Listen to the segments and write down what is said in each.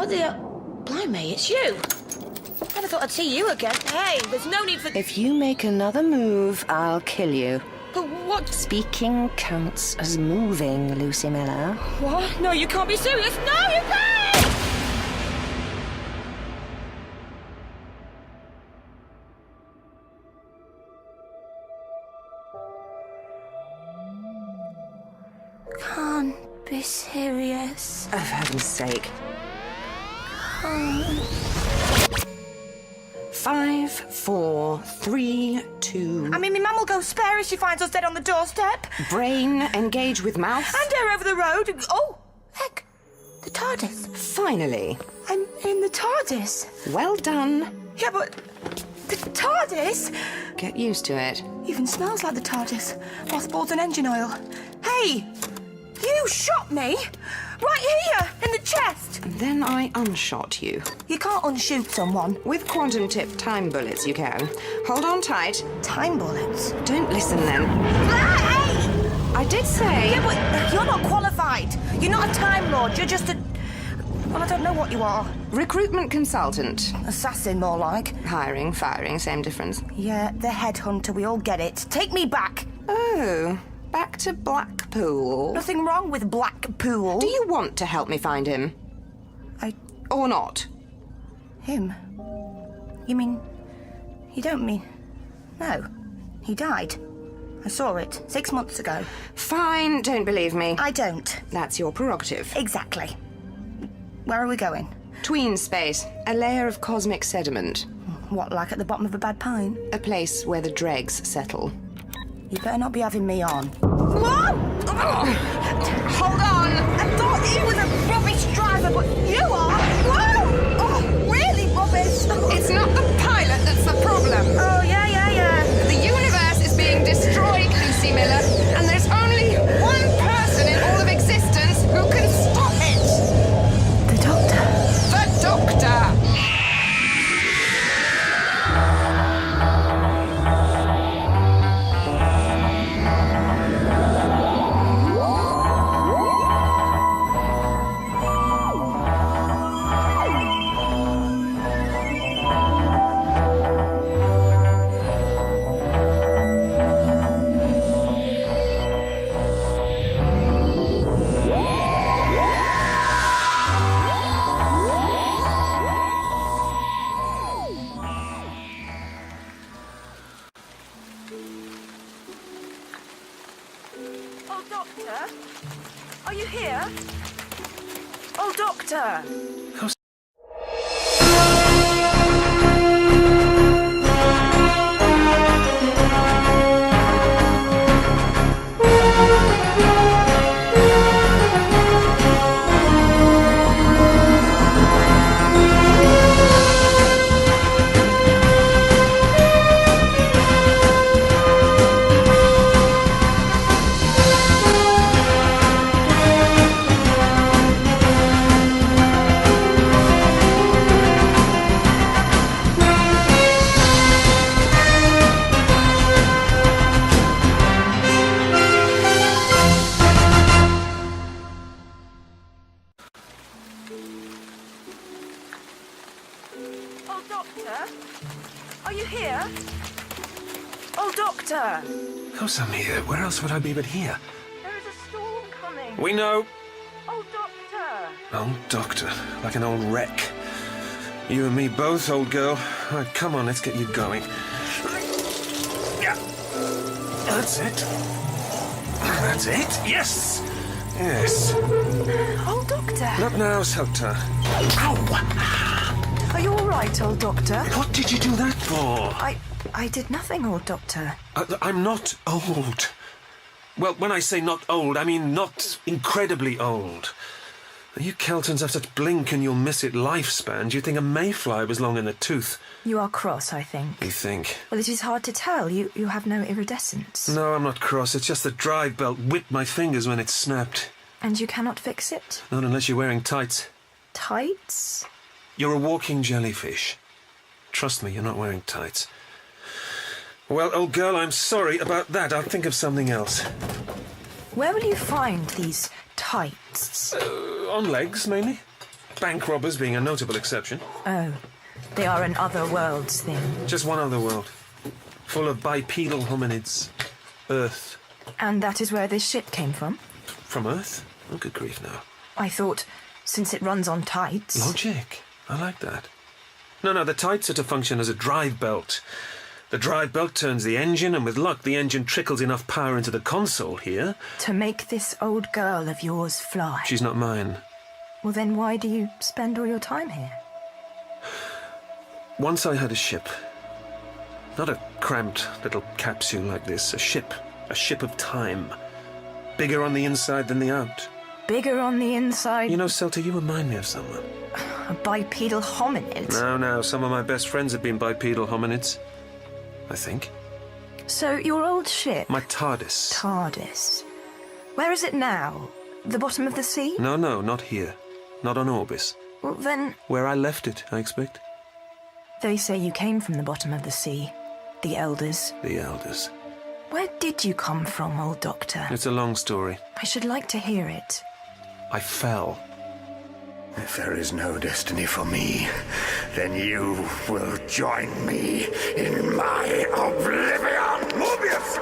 What the... Blimey, it's you. Never thought I'd see you again. Hey, there's no need for... If you make another move, I'll kill you. But what... Speaking counts as moving, Lucy Miller. What? No, you can't be serious. No, you can't! Can't be serious. Oh, for heaven's sake. 5, 4, 3, 2... I mean, my mum will go spare if she finds us dead on the doorstep. Brain, engage with mouth. And her over the road. Oh, heck, the TARDIS. Finally. I'm in the TARDIS. Well done. Yeah, but the TARDIS Get used to it. even smells like the TARDIS. Mothballs and engine oil. Hey, you shot me right here in the chest. Then I unshot you. You can't unshoot someone. With quantum-tip time bullets, you can. Hold on tight. Time bullets. Don't listen, then. Hey! I did say... Yeah, but you're not qualified. You're not a Time Lord. You're just a... Well, I don't know what you are. Recruitment consultant. Assassin, more like. Hiring, firing, same difference. Yeah, the headhunter. We all get it. Take me back. Oh, back to Blackpool. Nothing wrong with Blackpool. Do you want to help me find him? Or not? Him? You mean... You don't mean... No. He died. I saw it 6 months ago. Fine, don't believe me. I don't. That's your prerogative. Exactly. Where are we going? Tween space, a layer of cosmic sediment. What, like at the bottom of a bad pine? A place where the dregs settle. You better not be having me on. Whoa! Hold on! I thought he was a rubbish driver, but you are! Whoa! Oh, really rubbish! It's not the pilot that's the problem. Oh, yeah. The universe is being destroyed, Lucy Miller, and there's only one person in all of existence who can stop it. The Doctor. The Doctor! Oh, Doctor? Are you here? Oh, Doctor! Oh, Doctor? Are you here? Oh, Doctor! Of course I'm here. Where else would I be but here? There is a storm coming. We know. Oh, Doctor! Old Doctor, like an old wreck. You and me both, old girl. Right, come on, let's get you going. Yeah. That's it. That's it. Yes. Yes. Oh, Doctor! Not now, Sultan. Ow! Are you all right, old Doctor? What did you do that for? I did nothing, old Doctor. I'm not old. Well, when I say not old, I mean not incredibly old. You Keltons have such blink and you'll miss it lifespans. You'd think a mayfly was long in the tooth. You are cross, I think. You think? Well, it is hard to tell. You have no iridescence. No, I'm not cross. It's just the drive belt whipped my fingers when it snapped. And you cannot fix it? Not unless you're wearing tights. Tights? You're a walking jellyfish. Trust me, you're not wearing tights. Well, old girl, I'm sorry about that. I'll think of something else. Where will you find these tights? On legs, mainly. Bank robbers being a notable exception. Oh, they are an other worlds thing. Just one other world. Full of bipedal hominids. Earth. And that is where this ship came from? From Earth? Oh, good grief, no. I thought, since it runs on tights... Logic. I like that. No, the tights are to function as a drive belt. The drive belt turns the engine, and with luck, the engine trickles enough power into the console here. To make this old girl of yours fly. She's not mine. Well, then why do you spend all your time here? Once I had a ship. Not a cramped little capsule like this. A ship. A ship of time. Bigger on the inside than the out. Bigger on the inside? You know, Celta, you remind me of someone. A bipedal hominid? No, some of my best friends have been bipedal hominids. I think. So, your old ship? My TARDIS. TARDIS. Where is it now? The bottom of the sea? No, not here. Not on Orbis. Well, then... Where I left it, I expect. They say you came from the bottom of the sea. The Elders. The Elders. Where did you come from, old doctor? It's a long story. I should like to hear it. I fell. If there is no destiny for me, then you will join me in my oblivion. Morbius!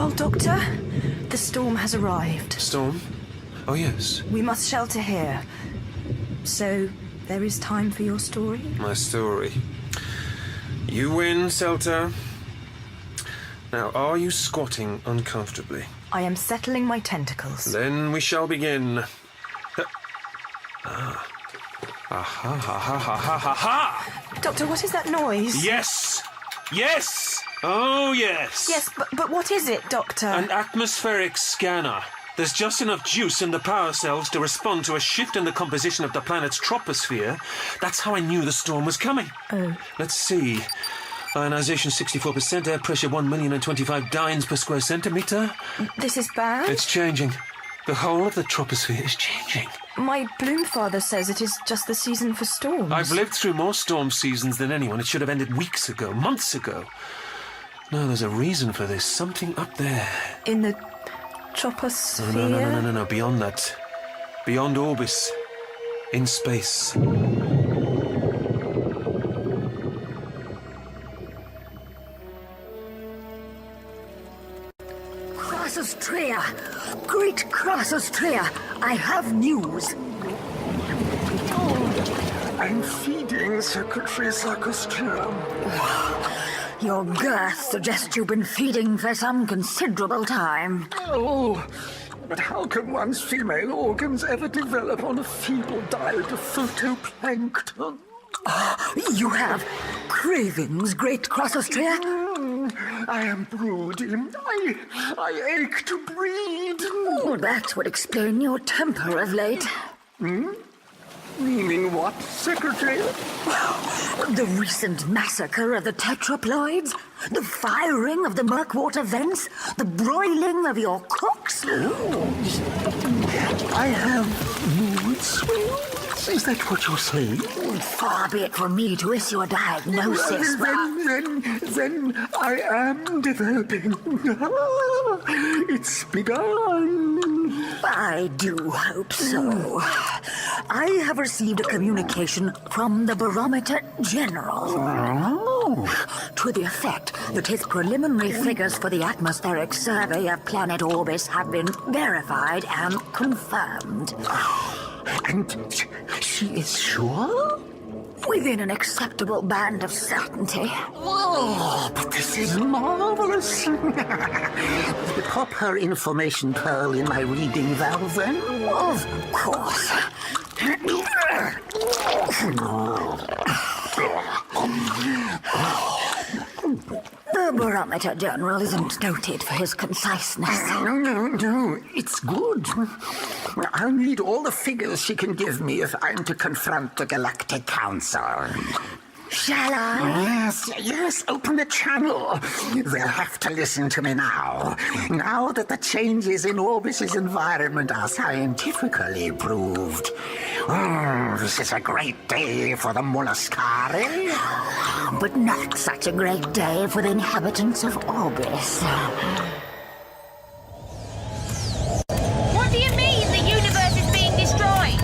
Old doctor, the storm has arrived. Storm? Oh, yes. We must shelter here. So, there is time for your story? My story. You win, Celta. Now, are you squatting uncomfortably? I am settling my tentacles. Then we shall begin. Ah. Aha, ha, ha, ha, ha, ha, ha! Doctor, what is that noise? Yes! Yes! Oh, yes! Yes, but what is it, Doctor? An atmospheric scanner. There's just enough juice in the power cells to respond to a shift in the composition of the planet's troposphere. That's how I knew the storm was coming. Oh. Let's see. Ionization 64%, air pressure 1,025 dynes per square centimetre. This is bad? It's changing. The whole of the troposphere is changing. My Bloomfather says it is just the season for storms. I've lived through more storm seasons than anyone. It should have ended weeks ago, months ago. No, there's a reason for this. Something up there. In the troposphere? No. Beyond that. Beyond Orbis. In space. Crossostria! Great Crossostria! I have news! I'm feeding Secretary Sarcostria. Your girth suggests you've been feeding for some considerable time. Oh, but how can one's female organs ever develop on a feeble diet of phytoplankton? You have cravings, Great Crossostria? I am brooding. I ache to breed. Oh, that would explain your temper of late. Meaning what, Secretary? The recent massacre of the tetraploids, the firing of the Murkwater vents, the broiling of your cooks. I have mood swings. Is that what you're saying? Far be it from me to issue a diagnosis. Then I am developing. It's begun. I do hope so. I have received a communication from the Barometer General. To the effect that his preliminary figures for the atmospheric survey of planet Orbis have been verified and confirmed. And she is sure? Within an acceptable band of certainty. Oh, but this is marvelous. Pop her information pearl in my reading valve, then? Of course. The Barometer General isn't noted for his conciseness. No. It's good. I'll need all the figures she can give me if I'm to confront the Galactic Council. Shall I? Yes, open the channel. They'll have to listen to me now. Now that the changes in Orbis's environment are scientifically proved. This is a great day for the Molluscari. But not such a great day for the inhabitants of Orbis. What do you mean the universe is being destroyed?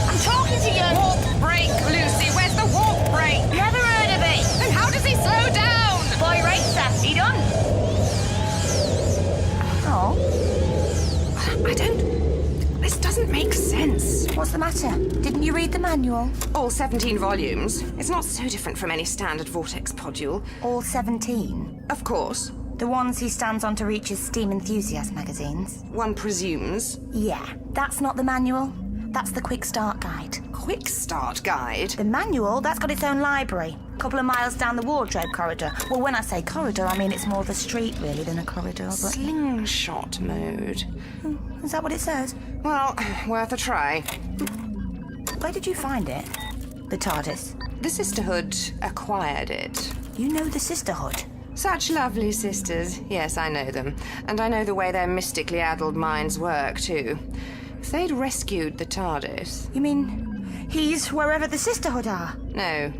I'm talking to you. Warp break, Lucy. Where's the warp break? Never heard of it. And how does he slow down? Boy racer, he done. Oh, I don't... This doesn't make sense. what's the matter? Didn't you read the manual? All 17 volumes. It's not so different from any standard vortex podule. All 17? Of course. The ones he stands on to reach his Steam Enthusiast magazines? One presumes. Yeah, that's not the manual. That's the Quick Start Guide. Quick start guide. The manual, that's got its own library. A couple of miles down the wardrobe corridor. Well, when I say corridor, I mean it's more of a street, really, than a corridor, but... Slingshot mode. Is that what it says? Well, worth a try. Where did you find it? The TARDIS. The Sisterhood acquired it. You know the Sisterhood? Such lovely sisters. Yes, I know them. And I know the way their mystically addled minds work, too. If they'd rescued the TARDIS... You mean he's wherever the Sisterhood are? No.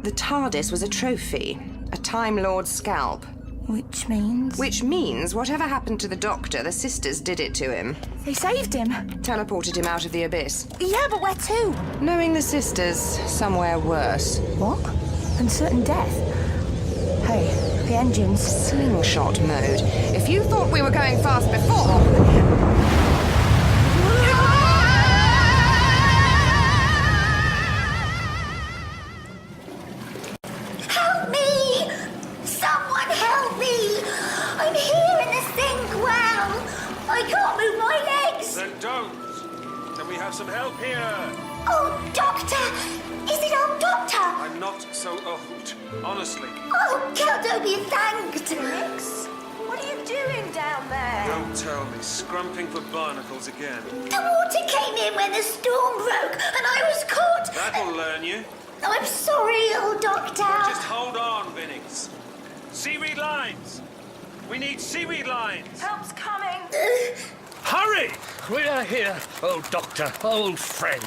The TARDIS was a trophy. A Time Lord's scalp. Which means... Which means whatever happened to the Doctor, the sisters did it to him. They saved him. Teleported him out of the abyss. Yeah, but where to? Knowing the sisters, somewhere worse. What? And certain death? Hey, the engines. Slingshot mode. If you thought we were going fast before... Help me! Someone help me! I'm here in the sink well. I can't move my legs. Then don't. Can we have some help here? Oh, Doctor! Is it old Doctor? I'm not so old. Honestly. Oh, God, don't be thanked. Rex, what are you doing down there? Don't tell me. Scrumping for barnacles again. The water came in when the storm broke, and I was caught. That'll learn you. I'm sorry, old Doctor. Just hold on, Binnings. Seaweed lines. We need seaweed lines. Help's coming. Hurry! We are here, old doctor, old friend.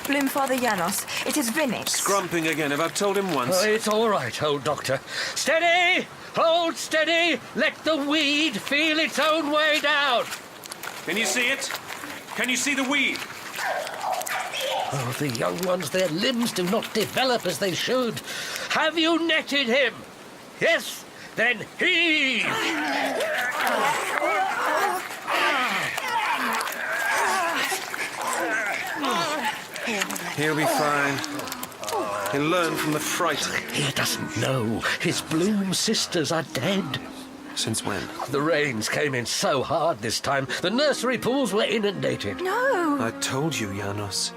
Bloomfather Janos, it is Vinix. Scrumping again. Have I told him once? It's all right, old doctor. Steady! Hold steady! Let the weed feel its own way down! Can you see it? Can you see the weed? Oh, the young ones, their limbs do not develop as they should. Have you netted him? Yes? Then heave! He'll be fine. He'll learn from the fright. He doesn't know. His Bloom sisters are dead. Since when? The rains came in so hard this time, the nursery pools were inundated. No, I told you, Janos.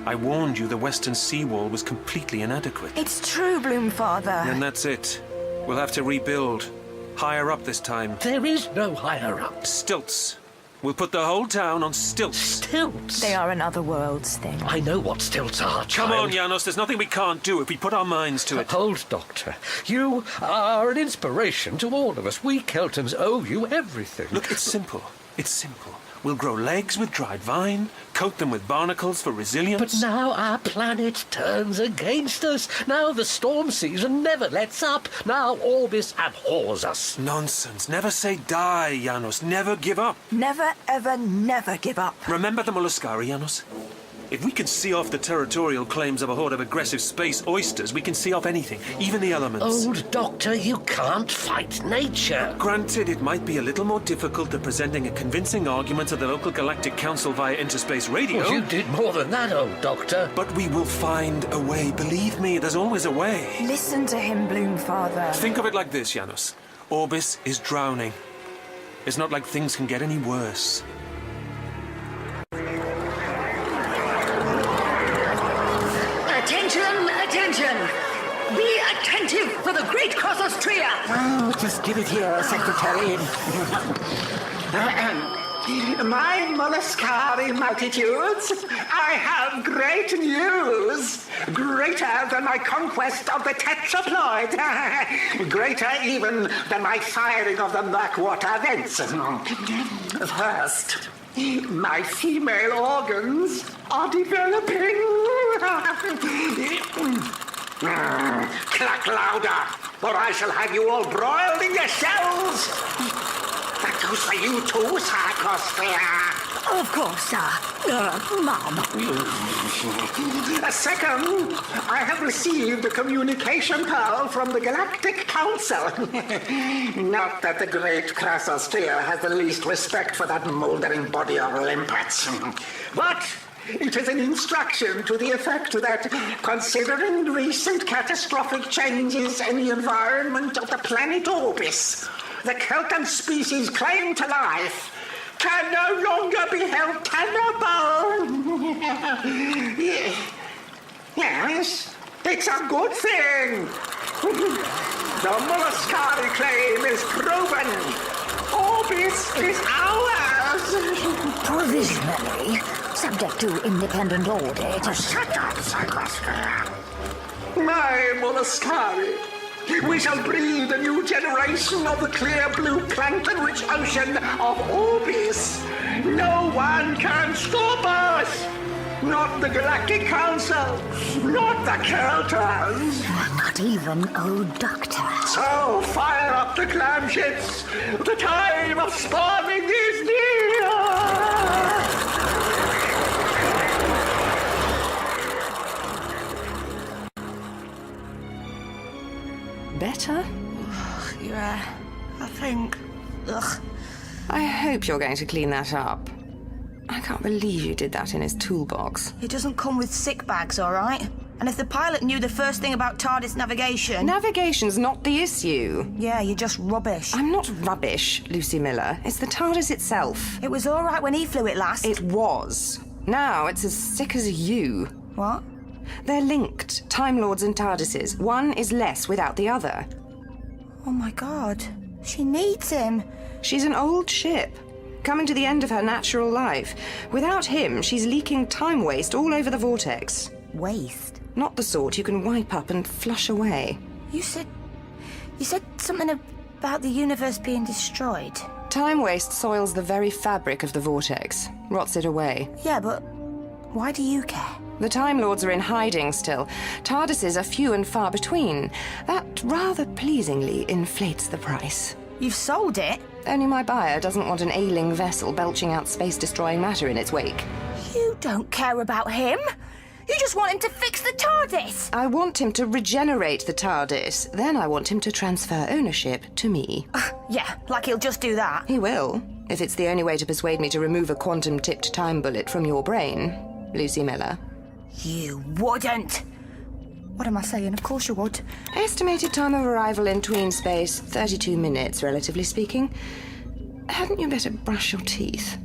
I warned you the western seawall was completely inadequate. it's true, Bloomfather. And that's it. We'll have to rebuild. Higher up this time. There is no higher up. Stilts. We'll put the whole town on stilts. Stilts. They are an other world's thing. I know what stilts are, Come child. on, Janos. There's nothing we can't do if we put our minds to it. Old Doctor, you are an inspiration to all of us. We Keltons owe you everything. Look, it's simple. It's simple. We'll grow legs with dried vine, coat them with barnacles for resilience. But now our planet turns against us. Now the storm season never lets up. Now Orbis abhors us. Nonsense. Never say die, Janos. Never give up. Never, ever, never give up. Remember the Molluscari, Janos? If we can see off the territorial claims of a horde of aggressive space oysters, we can see off anything, even the elements. Old Doctor, you can't fight nature. Granted, it might be a little more difficult than presenting a convincing argument to the local galactic council via interspace radio. Well, you did more than that, old Doctor. But we will find a way. Believe me, there's always a way. Listen to him, Bloomfather. Think of it like this, Janos. Orbis is drowning. It's not like things can get any worse. Attention, attention! Be attentive for the great Cosmos Tria! Oh, just give it here, Secretary. My molluscari multitudes, I have great news. Greater than my conquest of the tetraploid. Greater even than my firing of the Murkwater vents. First, my female organs are developing. Cluck louder, or I shall have you all broiled in your shells. That goes for you too, Sarcosphere. Of course, sir. Mom. Second, I have received a communication pearl from the Galactic Council. Not that the great Crasosphere has the least respect for that mouldering body of limpets. But it is an instruction to the effect that, considering recent catastrophic changes in the environment of the planet Orbis, the Keltan species' claim to life can no longer be held tenable. Yes, it's a good thing. The molluscari claim is proven. Orbis is ours. Provisionally, subject to independent audit. Shut up, Sarcosphere. My molluscari. We shall breed a new generation of the clear blue plankton-rich ocean of Orbis. No one can stop us! Not the Galactic Council, not the Keltans. Not even old Doctor. So fire up the clam ships. The time of spawning is near. Better? Yeah, I think. Ugh. I hope you're going to clean that up. I can't believe you did that in his toolbox. It doesn't come with sick bags, all right? And if the pilot knew the first thing about TARDIS navigation... Navigation's not the issue. Yeah, you're just rubbish. I'm not rubbish, Lucy Miller. It's the TARDIS itself. It was all right when he flew it last. It was. Now it's as sick as you. What? They're linked, Time Lords and TARDISes. One is less without the other. Oh my God. She needs him. She's an old ship, coming to the end of her natural life. Without him, she's leaking time waste all over the vortex. Waste? Not the sort you can wipe up and flush away. You said something about the universe being destroyed. Time waste soils the very fabric of the vortex, rots it away. Yeah, but why do you care? The Time Lords are in hiding still. TARDISes are few and far between. That rather pleasingly inflates the price. You've sold it? Only my buyer doesn't want an ailing vessel belching out space-destroying matter in its wake. You don't care about him. You just want him to fix the TARDIS. I want him to regenerate the TARDIS. Then I want him to transfer ownership to me. Yeah, like he'll just do that. He will, if it's the only way to persuade me to remove a quantum-tipped time bullet from your brain, Lucy Miller. You wouldn't. What am I saying? Of course you would. Estimated time of arrival in tween space, 32 minutes, relatively speaking. Hadn't you better brush your teeth?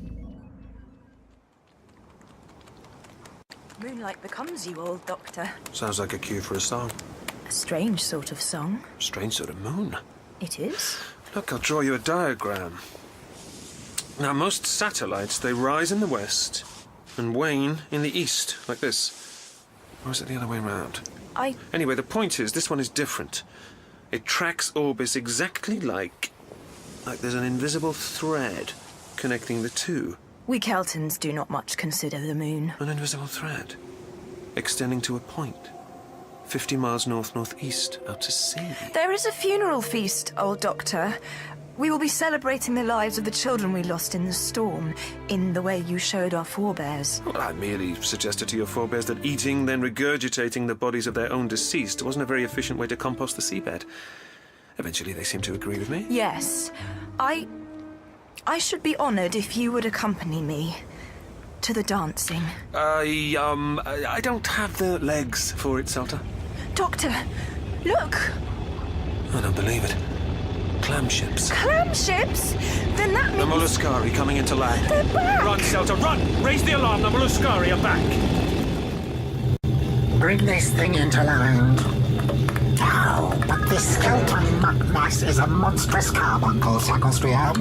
Moonlight becomes you, old Doctor. Sounds like a cue for a song. A strange sort of song. Strange sort of moon. It is. Look, I'll draw you a diagram. Now, most satellites, they rise in the west and wane in the east, like this. Or is it the other way around? Anyway, the point is, this one is different. It tracks Orbis exactly like there's an invisible thread connecting the two. We Keltans do not much consider the moon. An invisible thread, extending to a point, 50 miles north-northeast, out to sea. There is a funeral feast, old Doctor. We will be celebrating the lives of the children we lost in the storm, in the way you showed our forebears. Well, I merely suggested to your forebears that eating, then regurgitating the bodies of their own deceased wasn't a very efficient way to compost the seabed. Eventually, they seemed to agree with me. Yes. I should be honored if you would accompany me to the dancing. I don't have the legs for it, Salter. Doctor, look! I don't believe it. Clam ships. Clam ships? Then that means... The molluscari coming into land. They're back! Run, Salter, run! Raise the alarm, the molluscari are back! Bring this thing into land. Oh, but this skeleton muckness is a monstrous carbuncle, Sarcosphere.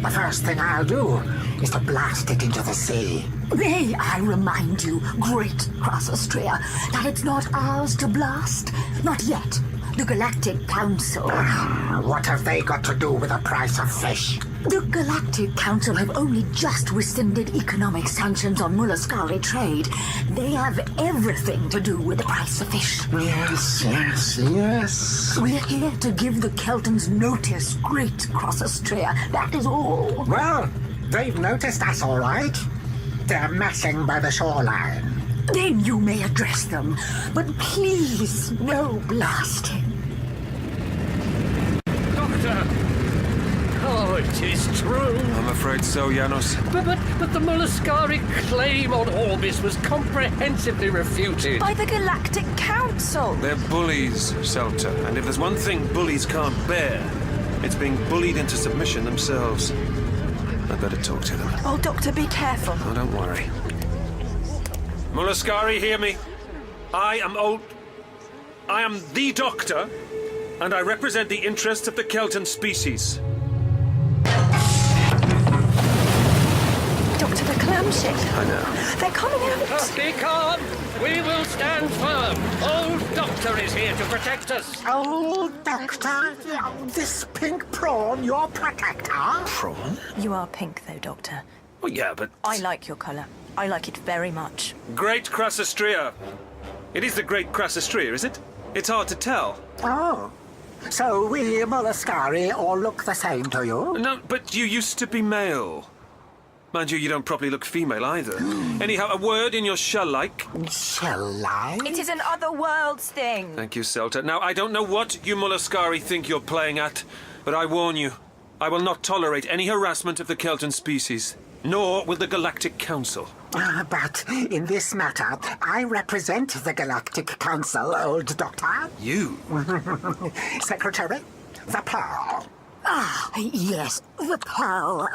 The first thing I'll do is to blast it into the sea. May I remind you, great Cross Austria, that it's not ours to blast? Not yet. The Galactic Council. What have they got to do with the price of fish? The Galactic Council have only just rescinded economic sanctions on Mulaskari trade. They have everything to do with the price of fish. Yes. We're here to give the Keltons notice, great Cross Austria. That is all. Well, they've noticed us, all right. They're massing by the shoreline. Then you may address them, but please, no blasting. Doctor! Oh, it is true. I'm afraid so, Janos. But the Mulaskari claim on Orbis was comprehensively refuted. By the Galactic Council. They're bullies, Celta. And if there's one thing bullies can't bear, it's being bullied into submission themselves. I'd better talk to them. Oh, Doctor, be careful. Oh, don't worry. Mulaskari, hear me. I am the Doctor, and I represent the interests of the Kelton species. Doctor, the clamship. I know. They're coming out. Be calm. We will stand firm. Old Doctor is here to protect us. Oh, Doctor, this pink prawn your protector? Prawn? You are pink, though, Doctor. Well, yeah, but... I like your colour. I like it very much. Great Crassostria. It is the Great Crassostria, is it? It's hard to tell. Oh, so we Mulaskari all look the same to you? No, but you used to be male. Mind you, you don't properly look female either. Anyhow, a word in your shell-like. Shell-like? It is an other worlds thing. Thank you, Celta. Now, I don't know what you Mulaskari think you're playing at, but I warn you, I will not tolerate any harassment of the Kelton species, nor will the Galactic Council. But in this matter, I represent the Galactic Council, old Doctor. You? Secretary, the Pearl. Ah, yes, the Pearl.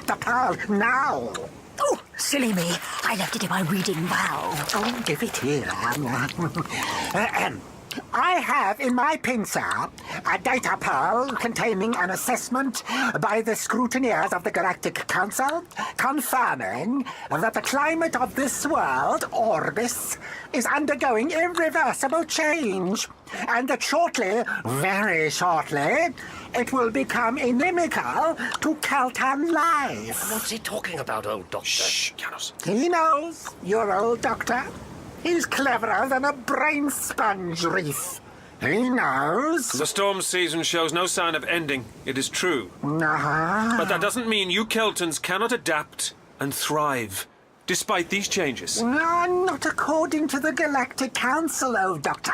The Pearl, now! Oh, silly me. I left it in my reading valve. Oh, give it here. I have in my pincer a data pearl containing an assessment by the scrutineers of the Galactic Council confirming that the climate of this world, Orbis, is undergoing irreversible change, and that shortly, very shortly, it will become inimical to Kelton life. What's he talking about, old Doctor? Shh, Janos. He knows, your old Doctor. He's cleverer than a brain sponge reef. He knows. The storm season shows no sign of ending. It is true. Uh-huh. But that doesn't mean you Keltons cannot adapt and thrive, despite these changes. Not according to the Galactic Council, old Doctor.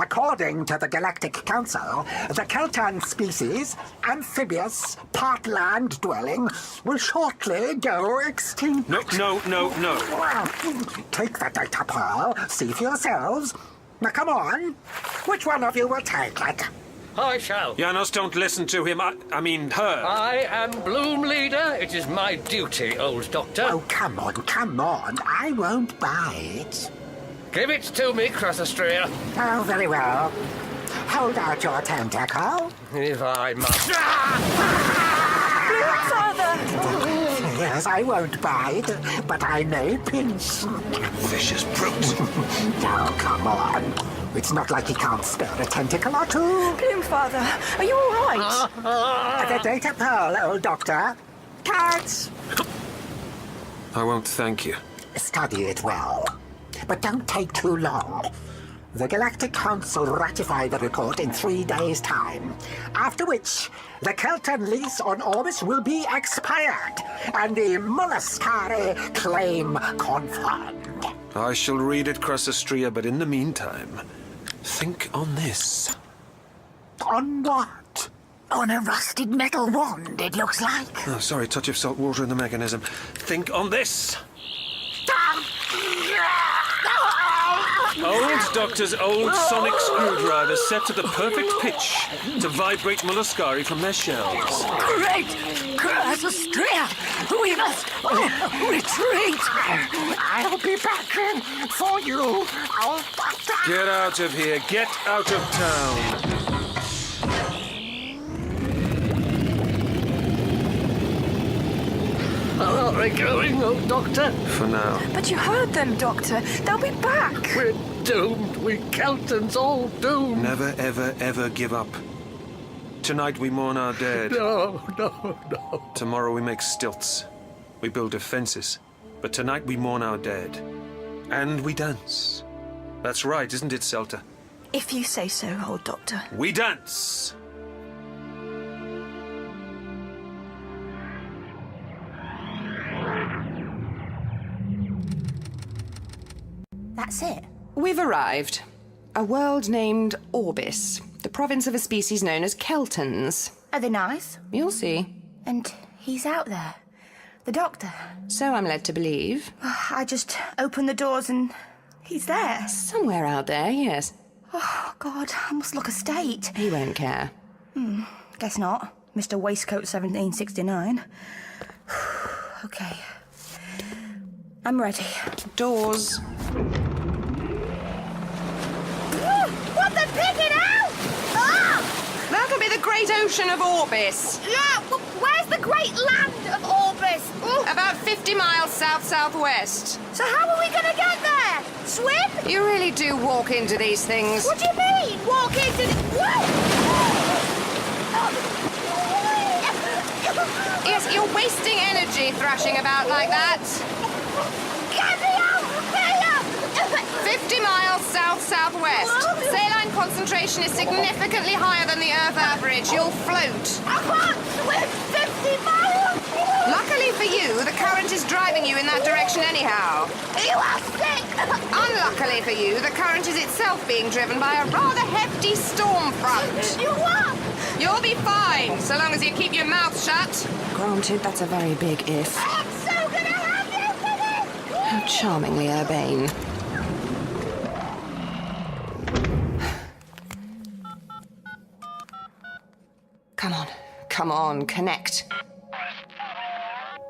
According to the Galactic Council, the Kelton species, amphibious, part land dwelling, will shortly go extinct. No. Well, take the data pearl, see for yourselves. Now come on. Which one of you will take it? I shall. Janos, don't listen to him. I mean her. I am Bloom Leader. It is my duty, old Doctor. Oh, come on. I won't buy it. Give it to me, Crassostria. Oh, very well. Hold out your tentacle. If I must. Father! Yes, I won't bite, but I may pinch. Vicious brute. Now, come on. It's not like he can't spare a tentacle or two. Bloom, Father, are you all right? The data pearl, old Doctor. Cats! I won't thank you. Study it well. But don't take too long. The Galactic Council ratified the report in 3 days' time, after which the Kelton lease on Orbis will be expired, and the Mulaskari claim confirmed. I shall read it, Crassostria, but in the meantime, think on this. On what? On a rusted metal wand, it looks like. Oh, sorry, touch of salt water in the mechanism. Think on this. Old Doctor's old sonic screwdriver set to the perfect pitch to vibrate Mulaskari from their shells. Great Crassostria! We must retreat! I'll be back in for you, old Doctor. Get out of here. Get out of town. Are they going, old doctor? For now. But you heard them, Doctor. They'll be back. We're doomed. We Keltons all doomed. Never, ever, ever give up. Tonight we mourn our dead. No, no, no. Tomorrow we make stilts. We build defenses. But tonight we mourn our dead. And we dance. That's right, isn't it, Celta? If you say so, old Doctor. We dance! That's it. We've arrived. A world named Orbis, the province of a species known as Keltons. Are they nice? You'll see. And he's out there. The doctor. So I'm led to believe. I just opened the doors and he's there. Somewhere out there, yes. Oh, God, I must look a state. He won't care. Guess not. Mr. Waistcoat 1769. Okay. I'm ready. Doors. What the picking out? Ah! That'll be the great ocean of Orbis. Yeah, where's the great land of Orbis? Ooh. About 50 miles south-southwest. So how are we gonna get there? Swim? You really do walk into these things. What do you mean? Walk into the... Yes, you're wasting energy thrashing about like that. Get me out here! 50 miles south-southwest. Saline concentration is significantly higher than the Earth average. You'll float. I can't swim 50 miles! Luckily for you, the current is driving you in that direction anyhow. You are sick! Unluckily for you, the current is itself being driven by a rather hefty storm front. You what? You'll be fine, so long as you keep your mouth shut. Granted, that's a very big if. I'm so gonna have you for this! How charmingly urbane. Come on, connect.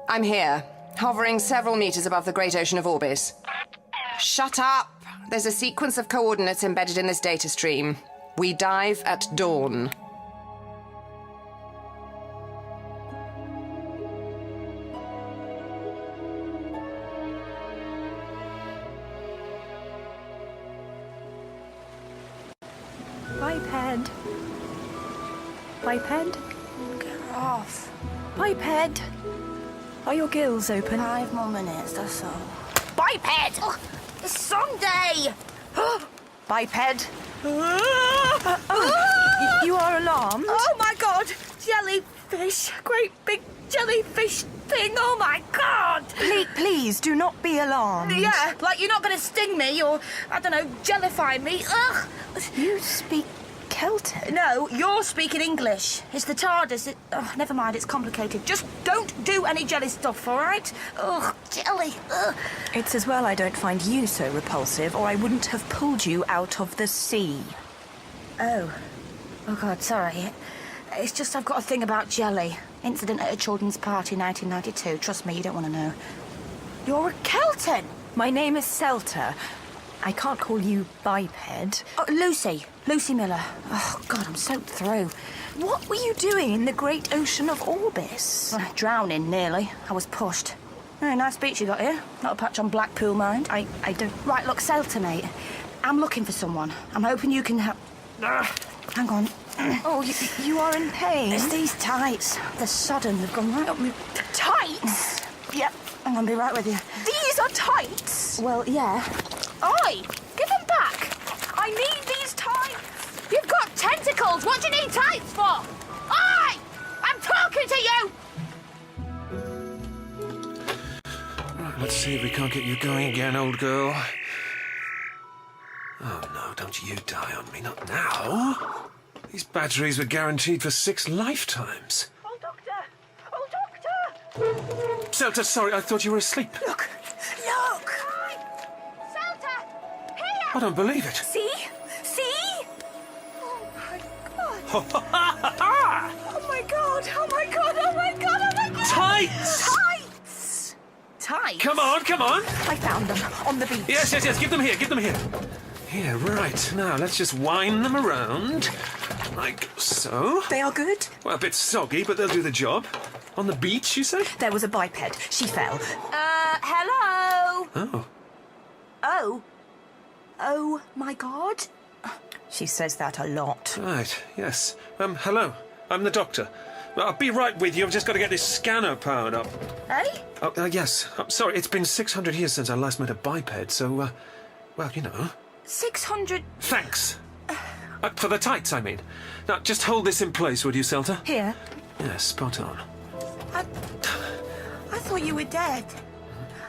I'm here, hovering several meters above the great ocean of Orbis. Shut up! There's a sequence of coordinates embedded in this data stream. We dive at dawn. Biped. Biped? Get off. Biped. Are your gills open? 5 more minutes, that's all. Biped! Oh, it's Sunday! Biped. You are alarmed? Oh, my God! Jellyfish! Great big jellyfish thing! Oh, my God! Please, do not be alarmed. Yeah, like you're not going to sting me or, I don't know, jellify me. Ugh! You speak Celtic? No, you're speaking English. It's the TARDIS. Oh, never mind, it's complicated. Just don't do any jelly stuff, all right? Ugh, jelly. Ugh. It's as well I don't find you so repulsive, or I wouldn't have pulled you out of the sea. Oh. Oh, God, sorry. It's just I've got a thing about jelly. Incident at a children's party, 1992. Trust me, you don't want to know. You're a Kelton! My name is Celta. I can't call you Biped. Oh, Lucy. Lucy Miller. Oh, God, I'm soaked through. What were you doing in the great ocean of Orbis? Drowning, nearly. I was pushed. Oh, nice beach you got here. Not a patch on Blackpool, mind. I don't... Right, look, Celta, mate. I'm looking for someone. I'm hoping you can help... Hang on. Oh, you are in pain. It's these tights. They're sodden. They've gone right up me... Tights? Yep. I'm gonna be right with you. These are tights? Well, yeah. Oi! Give them back! I need these tights! You've got tentacles! What do you need tights for? Oi! I'm talking to you! Right, let's see if we can't get you going again, old girl. Oh, no, don't you die on me. Not now. These batteries were guaranteed for 6 lifetimes. Oh, Doctor! Oh, Doctor! Celta, sorry, I thought you were asleep. Look! Celta! Here! I don't believe it. See? See? Oh, my God! Oh my god! Oh, my God! Oh, my God! Oh, my God! Tights! Tights! Tights? Come on, come on! I found them on the beach. Yes, give them here, Here, right. Now, let's just wind them around. Like so. They are good? Well, a bit soggy, but they'll do the job. On the beach, you say? There was a biped. She fell. Hello? Oh. Oh. Oh, my God. She says that a lot. Right, yes. Hello. I'm the doctor. I'll be right with you. I've just got to get this scanner powered up. Eh? Oh, yes. I'm sorry, it's been 600 years since I last met a biped, so, well, you know. 600... Thanks. For the tights, I mean. Now, just hold this in place, would you, Selta? Here. Yes, spot on. I thought you were dead.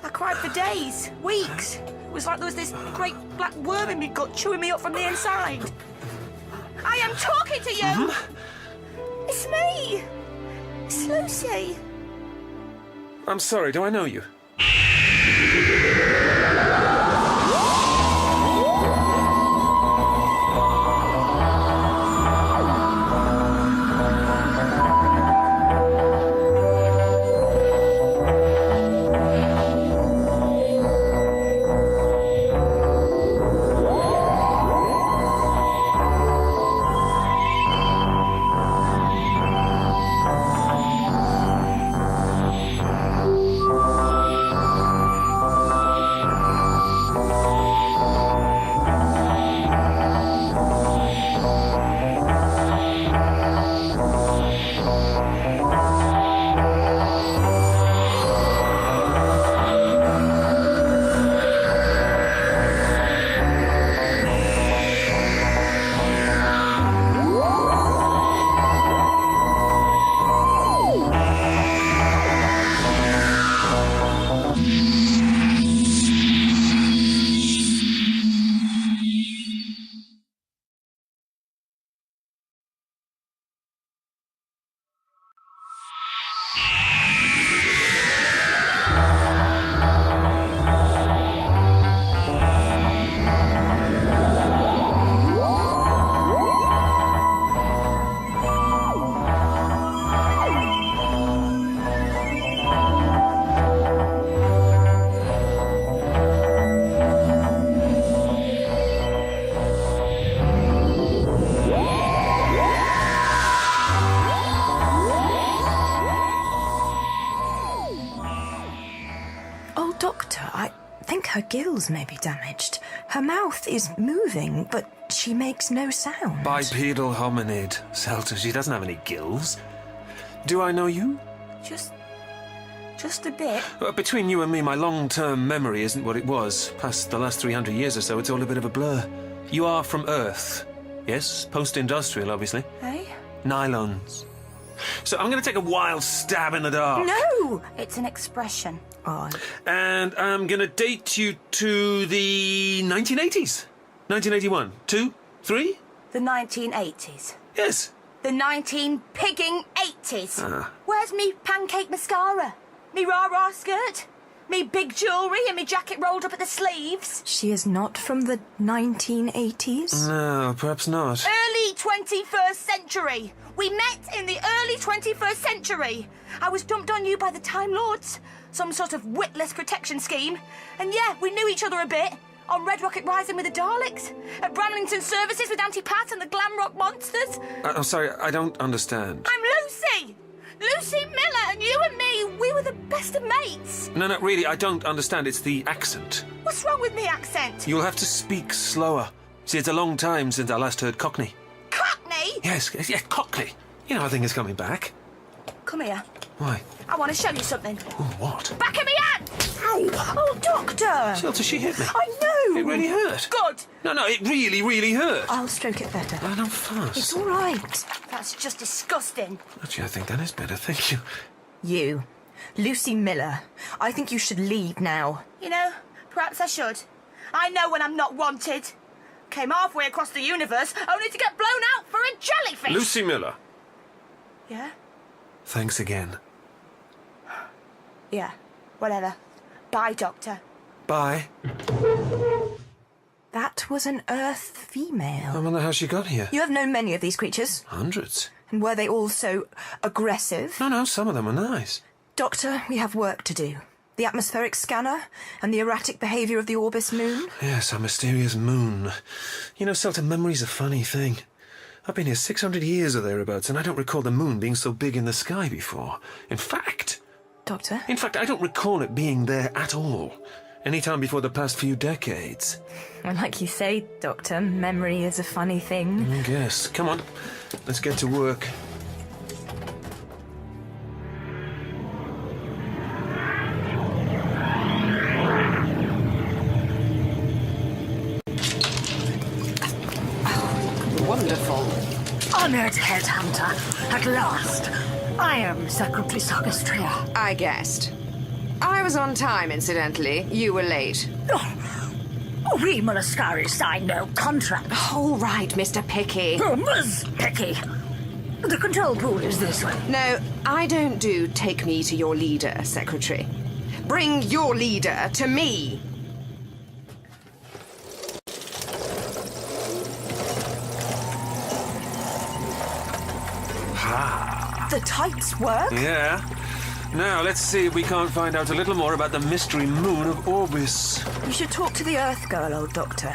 I cried for days, weeks. It was like there was this great black worm in my gut chewing me up from the inside. I am talking to you! It's me! It's Lucy. I'm sorry, do I know you? Her gills may be damaged. Her mouth is moving, but she makes no sound. Bipedal hominid, Selta. She doesn't have any gills. Do I know you? Just a bit. Between you and me, my long-term memory isn't what it was. Past the last 300 years or so, it's all a bit of a blur. You are from Earth. Yes, post-industrial, obviously. Eh? Nylons. So I'm going to take a wild stab in the dark. No! It's an expression. Odd. And I'm going to date you to the 1980s. 1981. 2? 3? The 1980s. Yes. The 19-pigging 80s. Where's me pancake mascara? Me rah-rah skirt? Me big jewellery and me jacket rolled up at the sleeves? She is not from the 1980s? No, perhaps not. Early 21st century. We met in the early 21st century. I was dumped on you by the Time Lords. Some sort of witless protection scheme. And yeah, we knew each other a bit. On Red Rocket Rising with the Daleks. At Bramlington Services with Auntie Pat and the Glam Rock Monsters. I'm sorry, I don't understand. I'm Lucy! Lucy Miller, and you and me, we were the best of mates. No, really, I don't understand. It's the accent. What's wrong with me accent? You'll have to speak slower. See, it's a long time since I last heard Cockney. Cockney? Yes, Cockney. You know, I think it's coming back. Come here. Why? I want to show you something. Oh, what? Back of me hand! Ow! Oh, Doctor! Selta, she hit me. I know! It really hurt. Good! No, it really, really hurt. I'll stroke it better. I don't fast. It's all right. That's just disgusting. Actually, I think that is better, thank you. You, Lucy Miller, I think you should leave now. You know, perhaps I should. I know when I'm not wanted. Came halfway across the universe only to get blown out for a jellyfish. Lucy Miller. Yeah? Thanks again. Yeah, whatever. Bye, Doctor. Bye. That was an Earth female. I wonder how she got here. You have known many of these creatures. Hundreds. And were they all so aggressive? No, some of them are nice. Doctor, we have work to do. The atmospheric scanner and the erratic behaviour of the Orbis moon. Yes, our mysterious moon. You know, Selta, memory's a funny thing. I've been here 600 years or thereabouts, and I don't recall the moon being so big in the sky before. In fact, Doctor? I don't recall it being there at all. Any time before the past few decades. Well, like you say, Doctor, memory is a funny thing. I guess. Come on, let's get to work. Wonderful. Honored headhunter, at last. I am Secretary Sagastria. I guessed. I was on time, incidentally. You were late. We Molluscari signed no contract. All right, Mr. Picky. Ms. Picky. The control pool is this way. No, I don't do take me to your leader, Secretary. Bring your leader to me. The types work? Yeah. Now, let's see if we can't find out a little more about the mystery moon of Orbis. You should talk to the Earth Girl, old Doctor.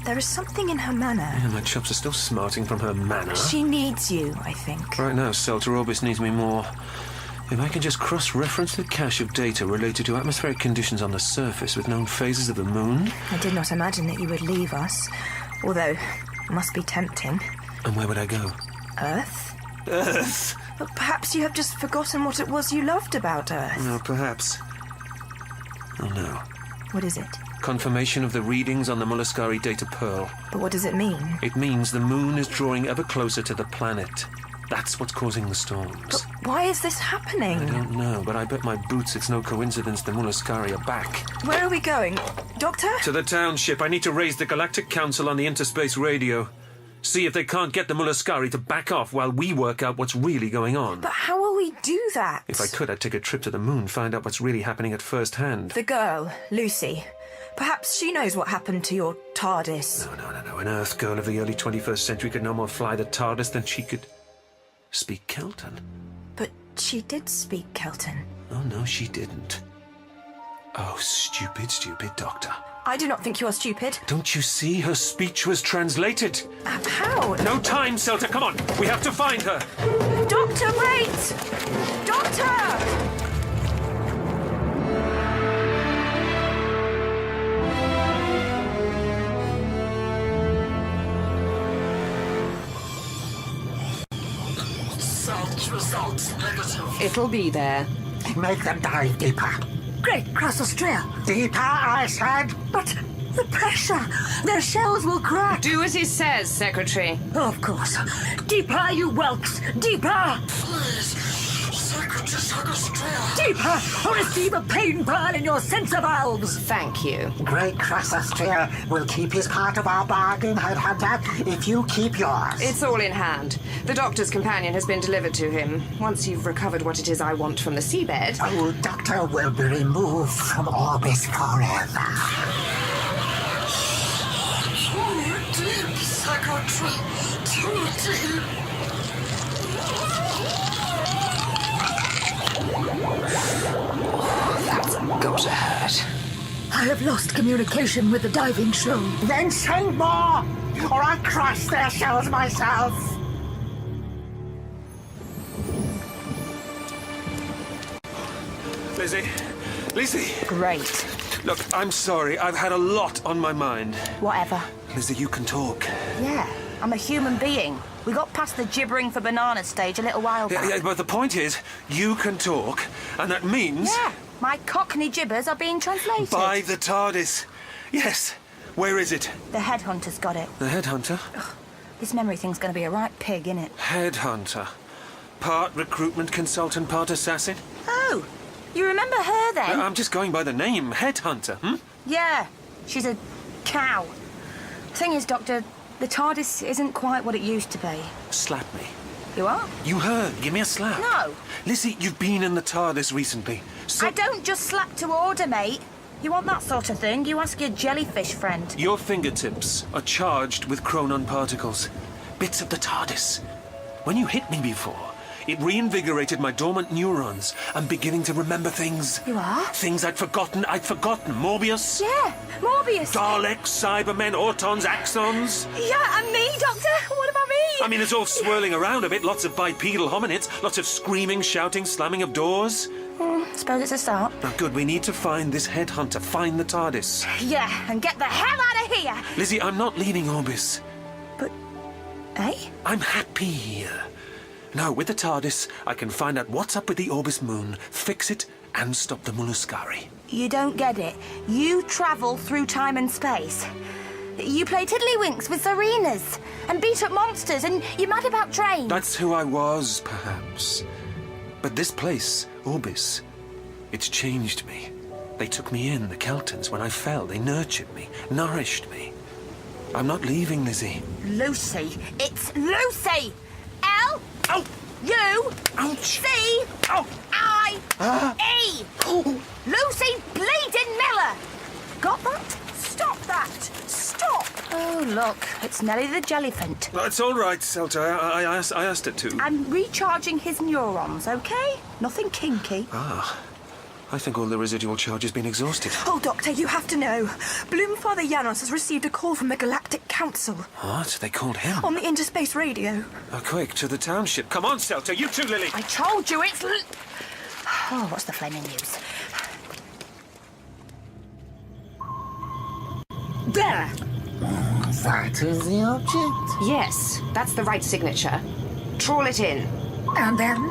There is something in her manner. Yeah, my chops are still smarting from her manner. She needs you, I think. Right now, Celta, Orbis needs me more. If I can just cross-reference the cache of data related to atmospheric conditions on the surface with known phases of the moon... I did not imagine that you would leave us. Although, it must be tempting. And where would I go? Earth? Earth! But perhaps you have just forgotten what it was you loved about Earth. No, perhaps. Oh, no. What is it? Confirmation of the readings on the Molluscari data pearl. But what does it mean? It means the moon is drawing ever closer to the planet. That's what's causing the storms. But why is this happening? I don't know, but I bet my boots it's no coincidence the Molluscari are back. Where are we going? Doctor? To the township. I need to raise the Galactic Council on the interspace radio. See if they can't get the Molluscari to back off while we work out what's really going on. But how will we do that? If I could, I'd take a trip to the moon, find out what's really happening at first hand. The girl, Lucy. Perhaps she knows what happened to your TARDIS. No. An Earth girl of the early 21st century could no more fly the TARDIS than she could speak Kelton. But she did speak Kelton. Oh, no, she didn't. Oh, stupid Doctor. I do not think you are stupid. Don't you see? Her speech was translated. How? No time, Celta. Come on. We have to find her. Doctor, wait! Doctor! Search results negative. It'll be there. Make them dive deeper. Great Crossostria. Deeper, I said. But the pressure. Their shells will crack. Do as he says, Secretary. Of course. Deeper, you whelks. Deeper. Please, Secretary Sagastria. Deeper, or receive a pain burn in your sensor valves. Thank you. Great Crossostria will keep his part of our bargain, Headhunter, if you keep yours. It's all in hand. The Doctor's companion has been delivered to him. Once you've recovered what it is I want from the seabed... Old Doctor will be removed from Orbis forever. Too deep, Secretary. Too deep. That's gotta hurt. I have lost communication with the diving show. Then send more, or I'll crush their shells myself. Lizzie. Great. Look, I'm sorry. I've had a lot on my mind. Whatever. Lizzie, you can talk. Yeah, I'm a human being. We got past the gibbering for banana stage a little while back. Yeah, but the point is, you can talk, and that means... Yeah, my Cockney gibbers are being translated. By the TARDIS. Yes. Where is it? The headhunter's got it. The headhunter? This memory thing's gonna be a right pig, innit? Headhunter. Part recruitment consultant, part assassin? Oh, you remember her then? I'm just going by the name, Headhunter, Yeah, she's a cow. Thing is, Doctor, the TARDIS isn't quite what it used to be. Slap me. You are? You heard. Give me a slap. No. Lizzie, you've been in the TARDIS recently. So I don't just slap to order, mate. You want that sort of thing, you ask your jellyfish friend. your fingertips are charged with chronon particles. Bits of the TARDIS. When you hit me before, it reinvigorated my dormant neurons. I'm beginning to remember things. You are? Things I'd forgotten. Morbius. Yeah, Morbius. Daleks, Cybermen, Autons, Axons. Yeah, and me, Doctor. What about me? I mean, it's all swirling around a bit. Lots of bipedal hominids. Lots of screaming, shouting, slamming of doors. Suppose it's a start. Now, good. We need to find this headhunter. Find the TARDIS. Yeah, and get the hell out of here! Lizzie, I'm not leaving Orbis. But... eh? I'm happy here. Now, with the TARDIS, I can find out what's up with the Orbis moon, fix it, and stop the Muluscari. You don't get it. You travel through time and space. You play tiddlywinks with Serenas and beat up monsters, and you're mad about trains. That's who I was, perhaps. But this place, Orbis, it's changed me. They took me in, the Keltons, when I fell. They nurtured me, nourished me. I'm not leaving, Lizzie. Lucy. It's Lucy! L... Oh! U... Ouch! C... Oh! I... E... Lucy bleeding Miller! Got that? Stop that! Stop! Oh, look. It's Nellie the Jellyfint. Well, it's all right, Celta. I asked it to. I'm recharging his neurons, okay? Nothing kinky. I think all the residual charge has been exhausted. Oh, Doctor, you have to know. Bloomfather Janos has received a call from the Galactic Council. What? They called him? On the interspace radio. Oh, quick, to the township. Come on, Celta. You too, Lily. I told you it's... Oh, what's the flaming news? There! That is the object. Yes, that's the right signature. Trawl it in. And then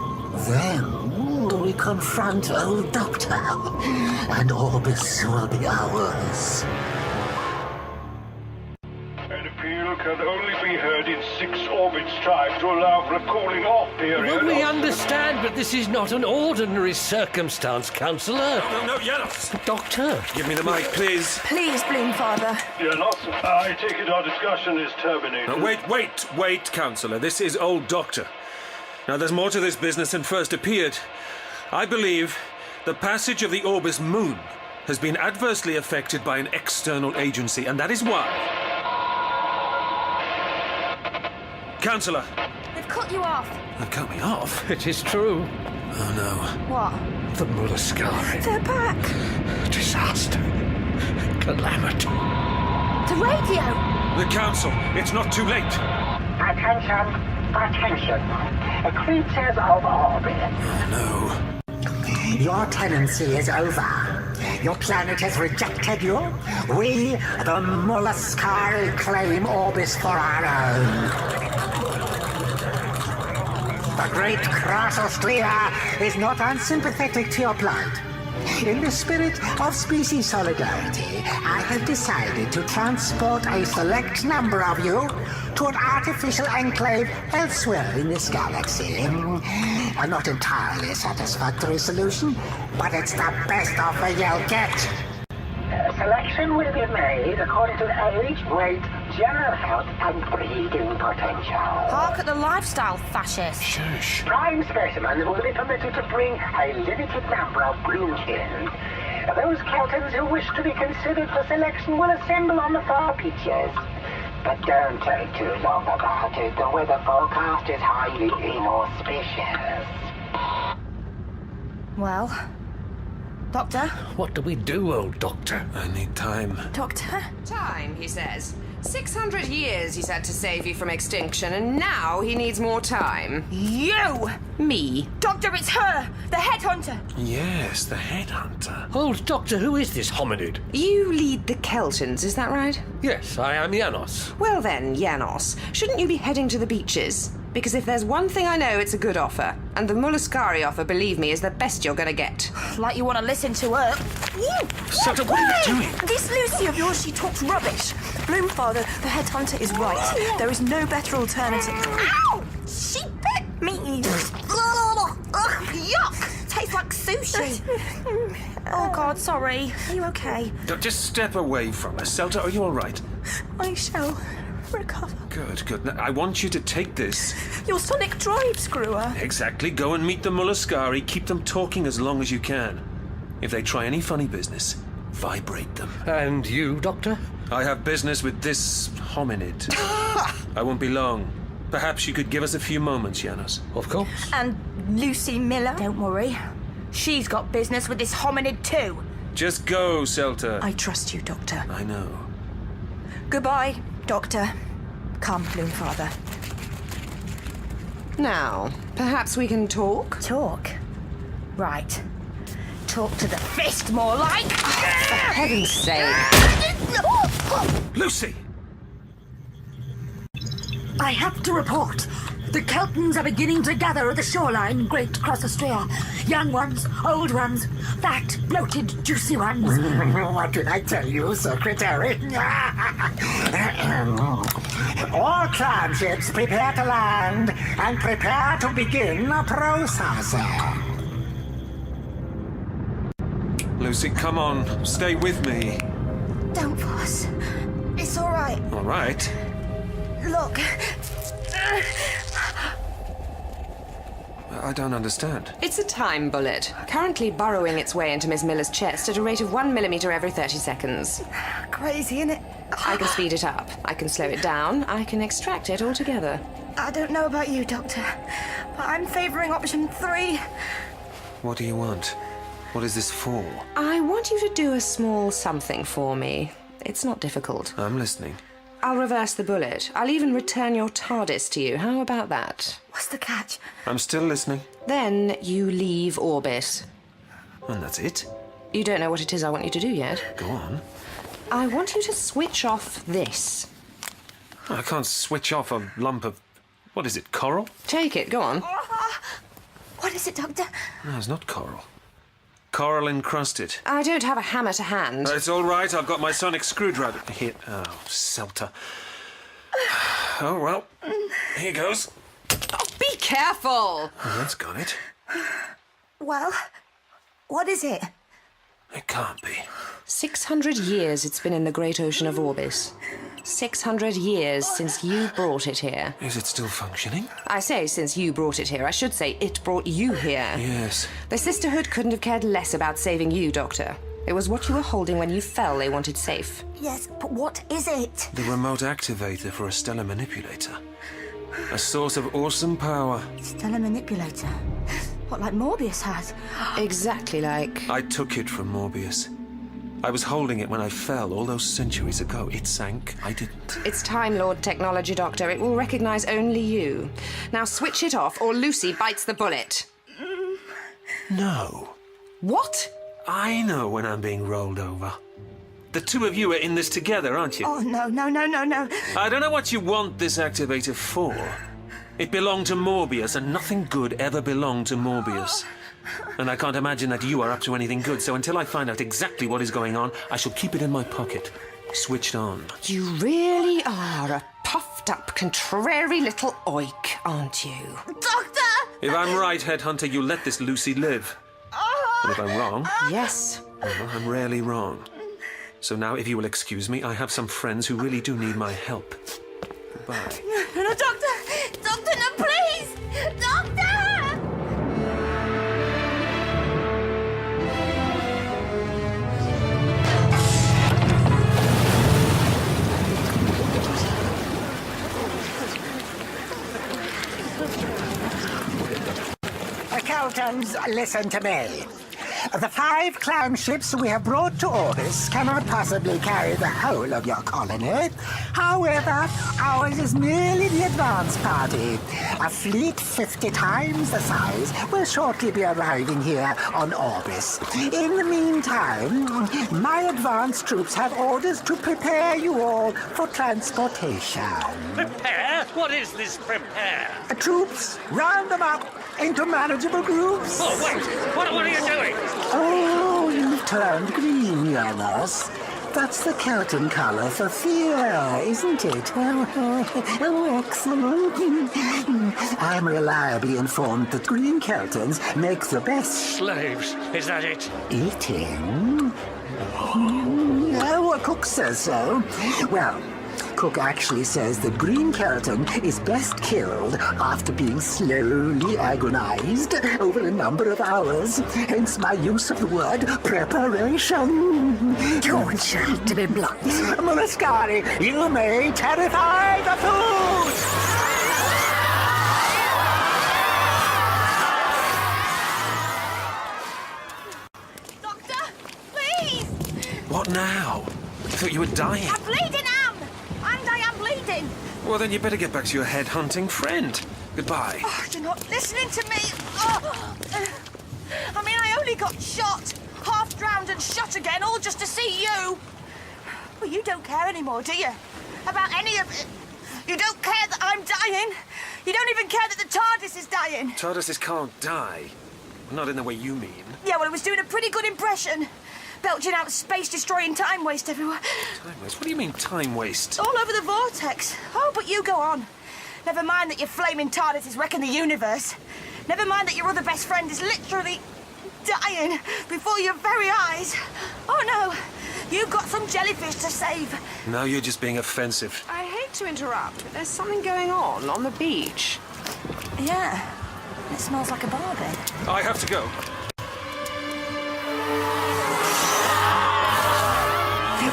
we confront old Doctor, and Orbis will be ours. An appeal can only be heard in 6 orbits time to allow for a cooling off period. Well, we understand, but this is not an ordinary circumstance, Councillor. No, Janos. Doctor. Give me the mic, please. Please, Bloomfather. Janos, I take it our discussion is terminated. Now, wait, Councillor. This is old Doctor. Now, there's more to this business than first appeared. I believe the passage of the Orbis moon has been adversely affected by an external agency, and that is why... Councillor! They've cut you off. They've cut me off? It is true. Oh, no. What? The Muluscari. They're back. Disaster. Calamity. The radio! The Council, it's not too late. Attention! Creatures of Orbis. Oh, no. Your tenancy is over. Your planet has rejected you. We, the Muluscari, claim Orbis for our own. The great Crasostria is not unsympathetic to your plight. In the spirit of species solidarity, I have decided to transport a select number of you to an artificial enclave elsewhere in this galaxy. A not entirely satisfactory solution, but it's the best offer you'll get. Selection will be made according to age, weight, general health, and breeding potential. Hark at the lifestyle, fascist. Shush. Prime specimens will be permitted to bring a limited number of broomkins. Those Keltons who wish to be considered for selection will assemble on the far beaches. But don't take too long about it. The weather forecast is highly inauspicious. Well... Doctor? What do we do, old Doctor? I need time. Doctor? Time, he says. 600 years he's had to save you from extinction, and now he needs more time. You! Me. Doctor, it's her! The headhunter! Yes, the headhunter. Old Doctor, who is this hominid? You lead the Keltons, is that right? Yes, I am Janos. Well then, Janos, shouldn't you be heading to the beaches? Because if there's one thing I know, it's a good offer. And the Muluscari offer, believe me, is the best you're gonna get. Like you want to listen to her. Celta, what are you doing? This Lucy of yours, she talks rubbish. Bloomfather, the headhunter is right. There is no better alternative. Ow! She bit me! Ugh, yuck! Tastes like sushi. Oh, God, sorry. Are you okay? Just step away from us. Celta, are you all right? I shall recover. Good. Now, I want you to take this. Your sonic drive, screwer. Exactly. Go and meet the Muluscari. Keep them talking as long as you can. If they try any funny business, vibrate them. And you, Doctor? I have business with this hominid. I won't be long. Perhaps you could give us a few moments, Janos. Of course. And Lucy Miller. Don't worry. She's got business with this hominid too. Just go, Celta. I trust you, Doctor. I know. Goodbye, Doctor. Come, Bloomfather. Now, perhaps we can talk? Talk? Right. Talk to the fist, more like. For heaven's sake. Lucy! I have to report. The Keltons are beginning to gather at the shoreline, Great Crossastria. Young ones, old ones, fat, bloated, juicy ones. What did I tell you, Secretary? All clan ships prepare to land and prepare to begin a process. Lucy, come on. Stay with me. Don't fuss. It's all right. All right. Look. I don't understand. It's a time bullet, currently burrowing its way into Miss Miller's chest at a rate of 1 millimeter every 30 seconds. Crazy, innit? I can speed it up. I can slow it down. I can extract it altogether. I don't know about you, Doctor, but I'm favouring option 3. What do you want? What is this for? I want you to do a small something for me. It's not difficult. I'm listening. I'll reverse the bullet. I'll even return your TARDIS to you. How about that? What's the catch? I'm still listening. Then you leave Orbis. And that's it? You don't know what it is I want you to do yet. Go on. I want you to switch off this. I can't switch off a lump of... What is it, coral? Take it, go on. What is it, Doctor? No, it's not coral. Coral encrusted. I don't have a hammer to hand. It's all right. I've got my sonic screwdriver here. Oh, Celta. Oh, well. Here goes. Oh, be careful! Oh, that's got it. Well, what is it? It can't be. 600 years it's been in the great ocean of Orbis. 600 years since you brought it here. Is it still functioning? I say since you brought it here. I should say it brought you here. Yes. The Sisterhood couldn't have cared less about saving you, Doctor. It was what you were holding when you fell they wanted safe. Yes, but what is it? The remote activator for a stellar manipulator. A source of awesome power. Stellar manipulator. What, like Morbius has? Exactly like... I took it from Morbius. I was holding it when I fell all those centuries ago. It sank. I didn't. It's Time Lord technology, Doctor. It will recognize only you. Now switch it off or Lucy bites the bullet. No. What? I know when I'm being rolled over. The two of you are in this together, aren't you? Oh, no. I don't know what you want this activator for. It belonged to Morbius, and nothing good ever belonged to Morbius. And I can't imagine that you are up to anything good, so until I find out exactly what is going on, I shall keep it in my pocket. Switched on. You really are a puffed-up, contrary little oik, aren't you? Doctor! If I'm right, Headhunter, you let this Lucy live. And if I'm wrong... Yes. Well, I'm rarely wrong. So now, if you will excuse me, I have some friends who really do need my help. Goodbye. No, Doctor! Doctor, no, please! Doctor! Keltons, listen to me. The 5 clan ships we have brought to Orbis cannot possibly carry the whole of your colony. However, ours is merely the advance party. A fleet 50 times the size will shortly be arriving here on Orbis. In the meantime, my advance troops have orders to prepare you all for transportation. Prepare? What is this prepare? Troops, round them up into manageable groups. Oh, wait! What are you doing? Oh, you've turned green, Janus. That's the Kelton color for fear, isn't it? Oh, excellent. I'm reliably informed that green Keltons make the best... Slaves, is that it? Eating? Oh, Cook says so. Well... Cook actually says that green Kelton is best killed after being slowly agonized over a number of hours, hence my use of the word preparation. Torture, to be blunt. Molescari, you may terrify the food! Doctor, please! What now? I thought you were dying. I'm bleeding, Am! And I am bleeding! Well, then you better get back to your head-hunting friend. Goodbye. Oh, you're not listening to me. Oh. I mean, I only got shot, half drowned and shot again, all just to see you. Well, you don't care anymore, do you? About any of it. You don't care that I'm dying. You don't even care that the TARDIS is dying. TARDISes can't die. Not in the way you mean. Yeah, well, it was doing a pretty good impression. Belching out space-destroying time waste everywhere. Time waste? What do you mean, time waste? All over the vortex. Oh, but you go on. Never mind that your flaming TARDIS is wrecking the universe. Never mind that your other best friend is literally dying before your very eyes. Oh, no. You've got some jellyfish to save. Now you're just being offensive. I hate to interrupt, but there's something going on the beach. Yeah. It smells like a barbie. I have to go.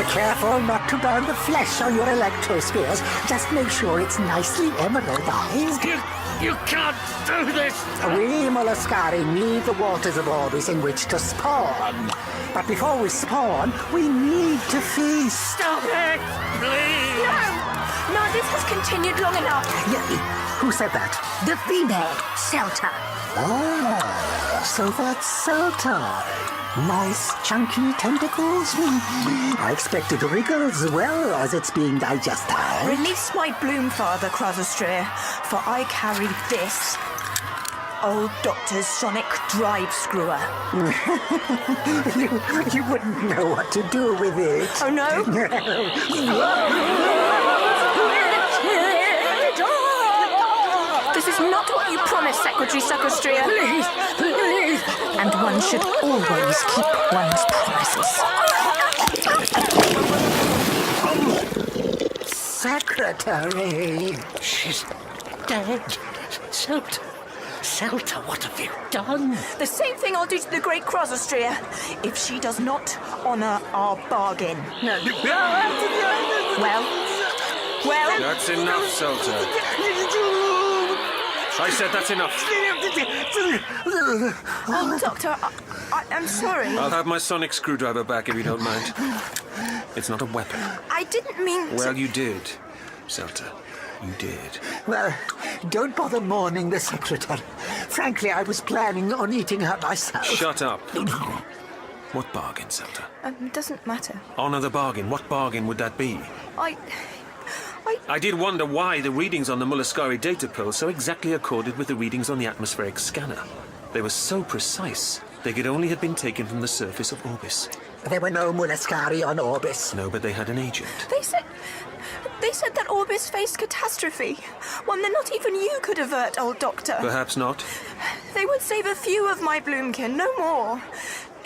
Careful not to burn the flesh on your electrospheres. Just make sure it's nicely emeraldized. You can't do this! We Molluscari need the waters of Orbis in which to spawn. But before we spawn, we need to feast. Stop it! Please! No, this has continued long enough. Who said that? The female, Celta. Oh, so that's Celta. Nice chunky tentacles. I expected wriggles as well as it's being digested. Release my bloom, Father Crozestria, for I carry this. Old Doctor's sonic drive screwer. you wouldn't know what to do with it. Oh, no? This is not what you promised, Secretary Sacrostria. Please. And one should always keep one's promises. Secretary. She's dead. Celta, what have you done? The same thing I'll do to the great Crozestria if she does not honor our bargain. Well. That's enough, Celta. I said that's enough. Oh, Doctor, I'm sorry. I'll have my sonic screwdriver back if you don't mind. It's not a weapon. I didn't mean to... Well, you did, Celta. You did. Well, don't bother mourning the secretary. Frankly, I was planning on eating her myself. Shut up. What bargain, Celta? Doesn't matter. Honor the bargain. What bargain would that be? I did wonder why the readings on the Molluscari data pearl so exactly accorded with the readings on the atmospheric scanner. They were so precise, they could only have been taken from the surface of Orbis. There were no Molluscari on Orbis. No, but they had an agent. They said that Orbis faced catastrophe. One that not even you could avert, old Doctor. Perhaps not. They would save a few of my bloomkin, no more.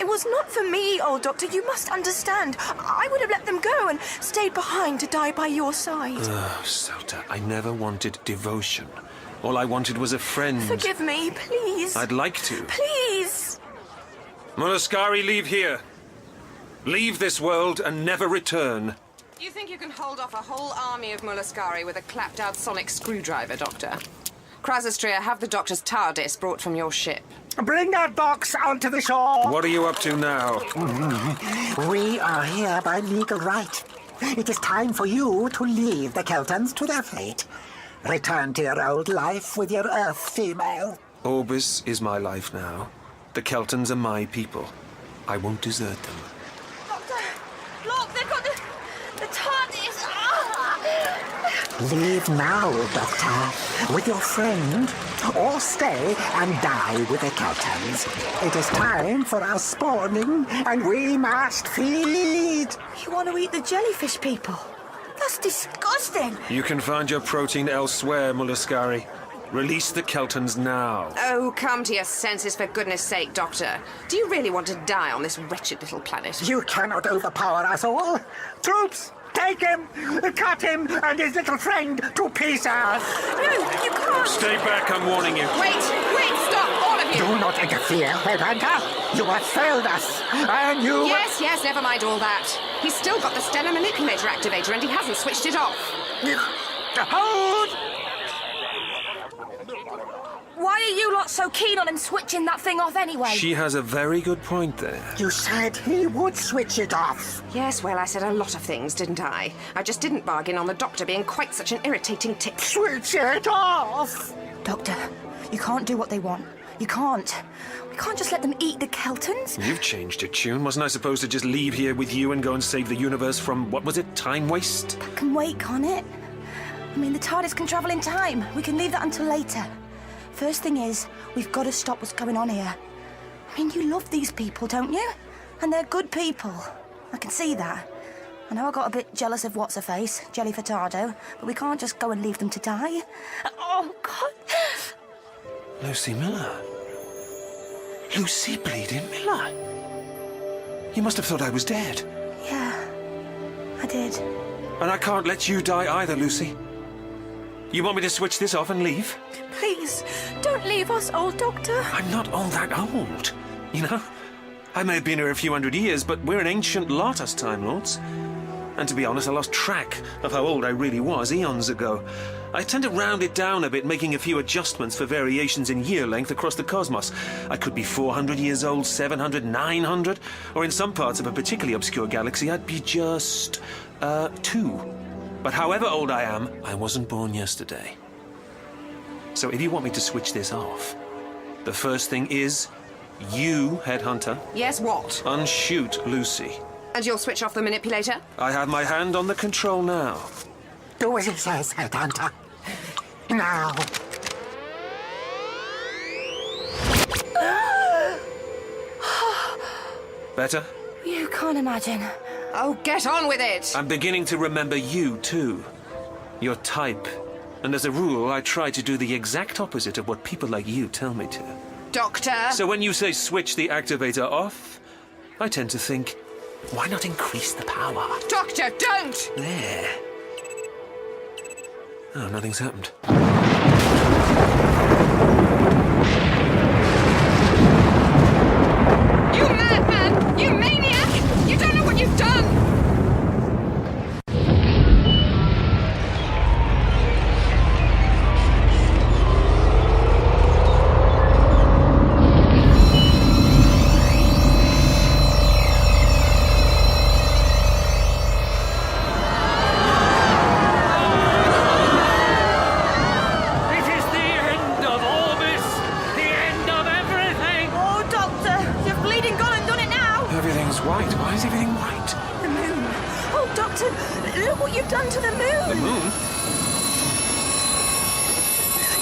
It was not for me, old Doctor. You must understand. I would have let them go and stayed behind to die by your side. Oh, Celta, I never wanted devotion. All I wanted was a friend. Forgive me, please. I'd like to. Please. Molluscari, leave here. Leave this world and never return. You think you can hold off a whole army of Molluscari with a clapped-out sonic screwdriver, Doctor? Crozestria, have the Doctor's TARDIS brought from your ship. Bring that box onto the shore. What are you up to now? We are here by legal right. It is time for you to leave the Keltons to their fate. Return to your old life with your Earth female. Orbis is my life now. The Keltons are my people. I won't desert them. Doctor, look, they've got the TARDIS. Leave now, Doctor, with your friend, or stay and die with the Keltons. It is time for our spawning, and we must feed. You want to eat the jellyfish people? That's disgusting. You can find your protein elsewhere, Molluscari. Release the Keltons now. Oh, come to your senses, for goodness sake, Doctor. Do you really want to die on this wretched little planet? You cannot overpower us all. Troops, take him, cut him and his little friend to pieces. No, you can't. Stay back, I'm warning you. Wait, stop, all of you! Do not interfere, Headhunter. You have failed us, and you... Yes, never mind all that. He's still got the stellar manipulator activator and he hasn't switched it off. Hold! Why are you lot so keen on him switching that thing off anyway? She has a very good point there. You said he would switch it off. Yes, well, I said a lot of things, didn't I? I just didn't bargain on the Doctor being quite such an irritating tit. Switch it off! Doctor, you can't do what they want. You can't. We can't just let them eat the Keltons. You've changed your tune. Wasn't I supposed to just leave here with you and go and save the universe from, what was it, time waste? That can wait, can't it? I mean, the TARDIS can travel in time. We can leave that until later. First thing is, we've got to stop what's going on here. I mean, you love these people, don't you? And they're good people. I can see that. I know I got a bit jealous of what's-her-face, Jelly Furtado, but we can't just go and leave them to die. Oh, God. Lucy Miller. Lucy Bleeding Miller. You must have thought I was dead. Yeah, I did. And I can't let you die either, Lucy. You want me to switch this off and leave? Please, don't leave us, old Doctor. I'm not all that old, you know? I may have been here a few hundred years, but we're an ancient lot, us Time Lords. And to be honest, I lost track of how old I really was eons ago. I tend to round it down a bit, making a few adjustments for variations in year length across the cosmos. I could be 400 years old, 700, 900, or in some parts of a particularly obscure galaxy, I'd be just, 2. But however old I am, I wasn't born yesterday. So if you want me to switch this off, the first thing is, you, Headhunter, Yes, what? unshoot Lucy. And you'll switch off the manipulator? I have my hand on the control now. Do as he says, Headhunter. Now. Better? You can't imagine. Oh, get on with it! I'm beginning to remember you, too. Your type. And as a rule, I try to do the exact opposite of what people like you tell me to. Doctor! So when you say switch the activator off, I tend to think, why not increase the power? Doctor, don't! There. Oh, nothing's happened. You madman! You maniac! You don't know what you've done! It is the end of Orbis! The end of everything! Oh, Doctor, you've bleeding gone and done it now. Everything's white. Why is everything white? The moon. Oh, Doctor, look what you've done to the moon. The moon?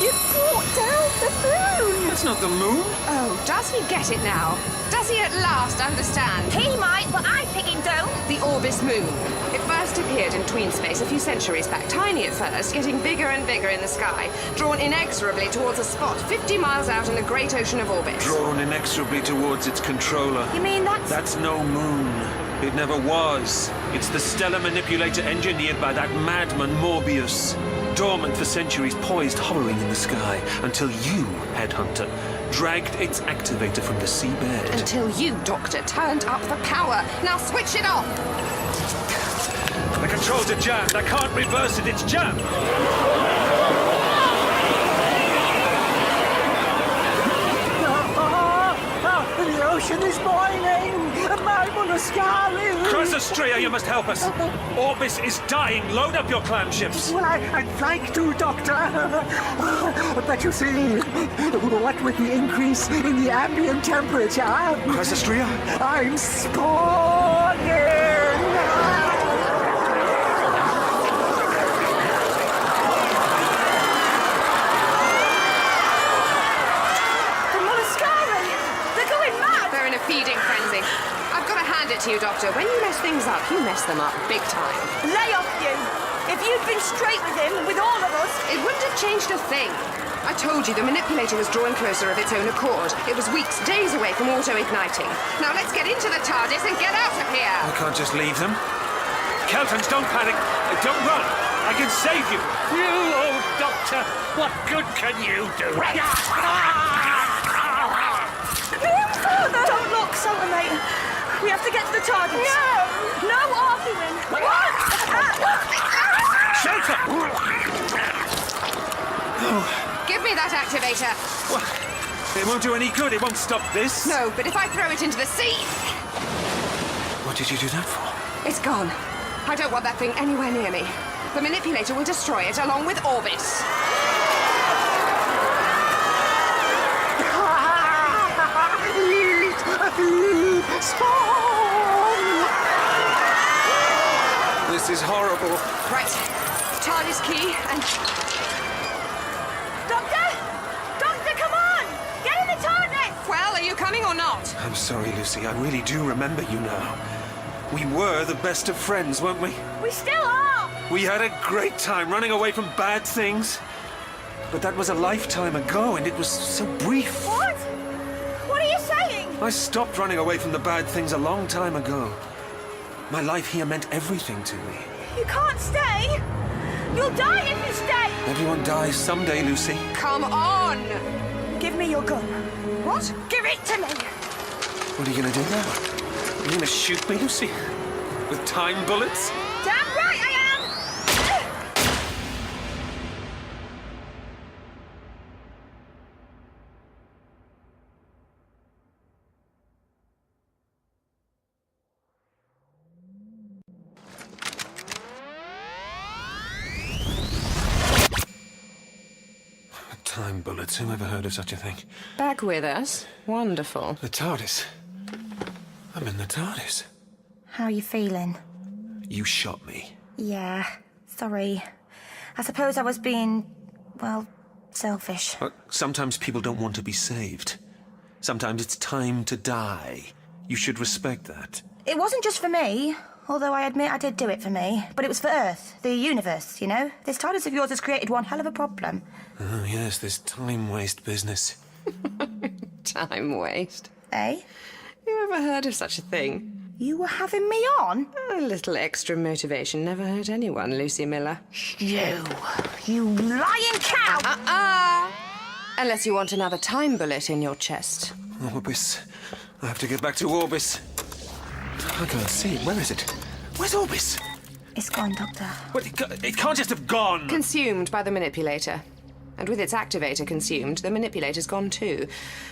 You've brought down the moon. That's not the moon. Oh, does he get it now? Does he at last understand? He might, but I think he don't. The Orbis moon. It first appeared in tween space a few centuries back, tiny at first, getting bigger and bigger in the sky, drawn inexorably towards a spot 50 miles out in the great ocean of Orbis. Drawn inexorably towards its controller. You mean That's no moon. It never was. It's the stellar manipulator engineered by that madman Morbius. Dormant for centuries, poised, hovering in the sky, until you, Headhunter, dragged its activator from the seabed. Until you, Doctor, turned up the power. Now switch it off! The controls are jammed. I can't reverse it. It's jammed. The ocean is boiling! Marble Scarlet! Crossastria, you must help us. Orbis is dying. Load up your clam ships. Well, I'd like to, Doctor. But you see, what with the increase in the ambient temperature, Crossastria? I'm spawning! They're in a feeding frenzy. I've got to hand it to you, Doctor. When you mess things up, you mess them up big time. Lay off you. If you'd been straight with him, with all of us... It wouldn't have changed a thing. I told you the manipulator was drawing closer of its own accord. It was weeks, days away from auto-igniting. Now let's get into the TARDIS and get out of here! I can't just leave them. Keltons, don't panic. Don't run. I can save you. You old doctor, what good can you do? Don't look, Salamator. We have to get to the TARDIS. No! No arguing. What? Shelter! Give me that activator. Well, it won't do any good. It won't stop this. No, but if I throw it into the sea... What did you do that for? It's gone. I don't want that thing anywhere near me. The manipulator will destroy it along with Orbis. not. I'm sorry, Lucy. I really do remember you now. We were the best of friends, weren't we? We still are. We had a great time running away from bad things. But that was a lifetime ago, and it was so brief. What? What are you saying? I stopped running away from the bad things a long time ago. My life here meant everything to me. You can't stay. You'll die if you stay. Everyone dies someday, Lucy. Come on! Give me your gun. What? Give it to me. What are you gonna do now? Are you gonna shoot me, Lucy? With time bullets? Damn right I am. Time bullets. Who ever heard of such a thing? Back with us? Wonderful. The TARDIS. I'm in the TARDIS. How are you feeling? You shot me. Yeah, sorry. I suppose I was being, well, selfish. Sometimes people don't want to be saved. Sometimes it's time to die. You should respect that. It wasn't just for me, although I admit I did do it for me. But it was for Earth, the universe, you know? This TARDIS of yours has created one hell of a problem. Oh, yes, this time waste business. Time waste. Eh? You ever heard of such a thing? You were having me on? A little extra motivation never hurt anyone, Lucy Miller. You lying cow! Unless you want another time bullet in your chest. Orbis. I have to get back to Orbis. I can't see it. Where is it? Where's Orbis? It's gone, Doctor. What, it can't just have gone! Consumed by the manipulator. And with its activator consumed, the manipulator's gone too.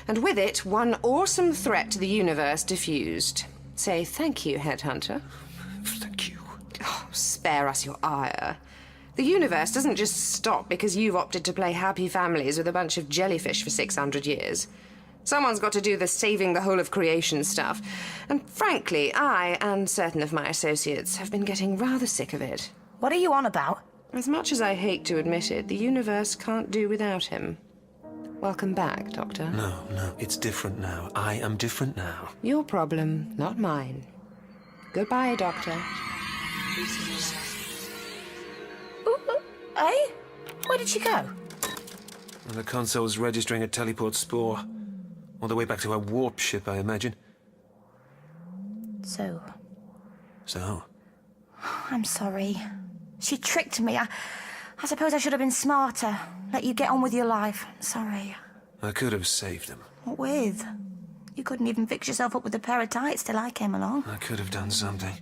And with it, one awesome threat to the universe diffused. Say thank you, Headhunter. Thank you. Oh, spare us your ire. The universe doesn't just stop because you've opted to play happy families with a bunch of jellyfish for 600 years. Someone's got to do the saving the whole of creation stuff. And frankly, I and certain of my associates have been getting rather sick of it. What are you on about? As much as I hate to admit it, the universe can't do without him. Welcome back, Doctor. No, it's different now. I am different now. Your problem, not mine. Goodbye, Doctor. Eh? Where did she go? And the console's registering a teleport spore. All the way back to her warp ship, I imagine. So, So? I'm sorry. She tricked me. I suppose I should have been smarter. Let you get on with your life. Sorry. I could have saved them. What with? You couldn't even fix yourself up with a pair of tights till I came along. I could have done something.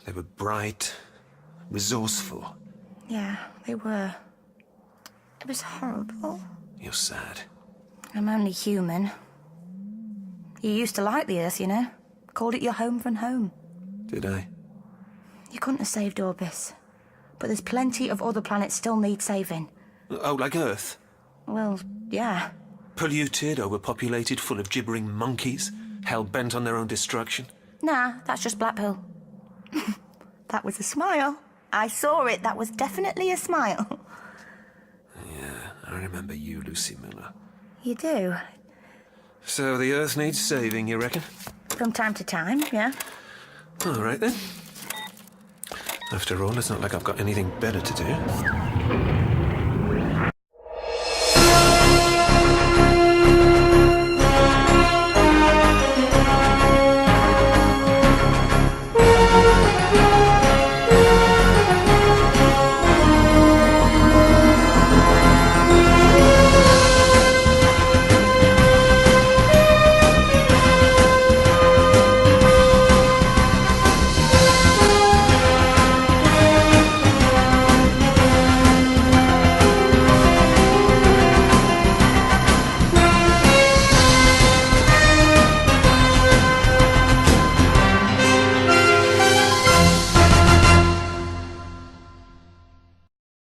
They were bright, resourceful. Yeah, they were. It was horrible. You're sad. I'm only human. You used to like the Earth, you know? Called it your home from home. Did I? You couldn't have saved Orbis. But there's plenty of other planets still need saving. Oh, like Earth? Well, yeah. Polluted, overpopulated, full of gibbering monkeys, hell-bent on their own destruction. Nah, that's just Blackpool. That was a smile. I saw it. That was definitely a smile. Yeah, I remember you, Lucy Miller. You do? So the Earth needs saving, you reckon? From time to time, yeah. All right, then. After all, it's not like I've got anything better to do.